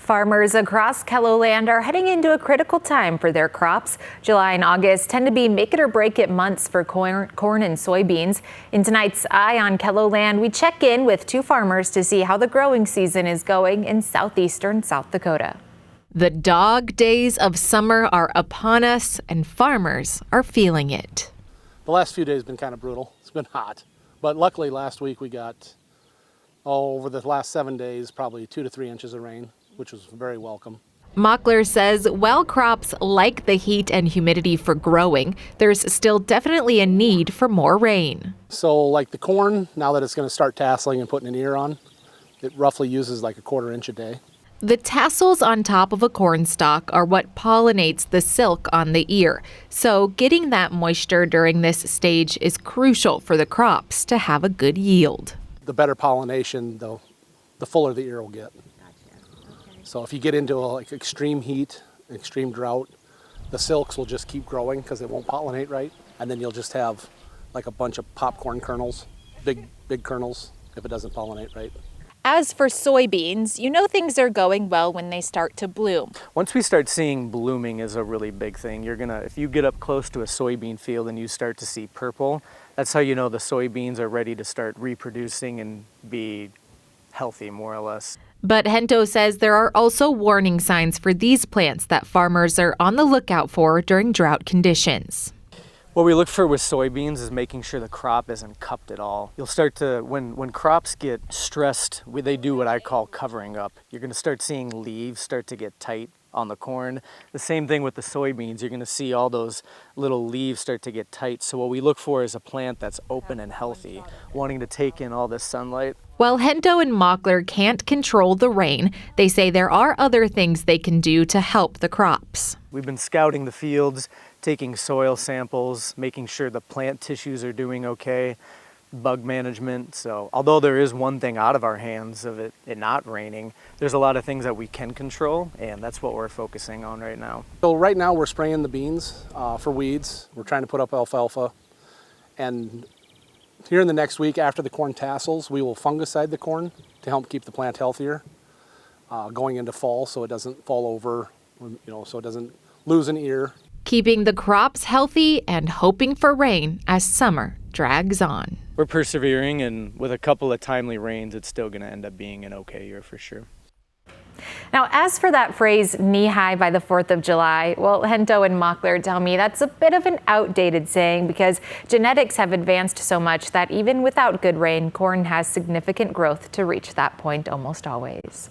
Farmers across KELOLAND are heading into a critical time for their crops. July and August tend to be make it or break it months for corn and soybeans. In tonight's Eye on KELOLAND, we check in with two farmers to see how the growing season is going in southeastern South Dakota. The dog days of summer are upon us, and farmers are feeling it. The last few days have been kind of brutal. It's been hot, but luckily last week we got, over the last 7 days, probably 2 to 3 inches of rain, which was very welcome. Mockler says while crops like the heat and humidity for growing, there's still definitely a need for more rain. So like the corn, now that it's going to start tasseling and putting an ear on, it roughly uses like a 1/4 inch a day. The tassels on top of a corn stalk are what pollinates the silk on the ear. So getting that moisture during this stage is crucial for the crops to have a good yield. The better pollination, the fuller the ear will get. So if you get into like extreme heat, extreme drought, the silks will just keep growing because it won't pollinate right. And then you'll just have like a bunch of popcorn kernels, big kernels, if it doesn't pollinate right. As for soybeans, you know things are going well when they start to bloom. Once we start seeing blooming is a really big thing. If you get up close to a soybean field and you start to see purple, that's how you know the soybeans are ready to start reproducing and be healthy, more or less. But Hento says there are also warning signs for these plants that farmers are on the lookout for during drought conditions. What we look for with soybeans is making sure the crop isn't cupped at all. You'll start to, when crops get stressed, they do what I call covering up. You're going to start seeing leaves start to get tight on the corn. The same thing with the soybeans. You're going to see all those little leaves start to get tight. So what we look for is a plant that's open and healthy, wanting to take in all this sunlight. While Hento and Mockler can't control the rain, they say there are other things they can do to help the crops. We've been scouting the fields, taking soil samples, making sure the plant tissues are doing okay, bug management. So although there is one thing out of our hands of it not raining, there's a lot of things that we can control, and that's what we're focusing on right now. So right now we're spraying the beans for weeds. We're trying to put up alfalfa. And here in the next week after the corn tassels, we will fungicide the corn to help keep the plant healthier going into fall so it doesn't fall over, so it doesn't lose an ear. Keeping the crops healthy and hoping for rain as summer drags on. We're persevering, and with a couple of timely rains, it's still going to end up being an okay year for sure. Now, as for that phrase, knee-high by the 4th of July, well, Hento and Mockler tell me that's a bit of an outdated saying because genetics have advanced so much that even without good rain, corn has significant growth to reach that point almost always.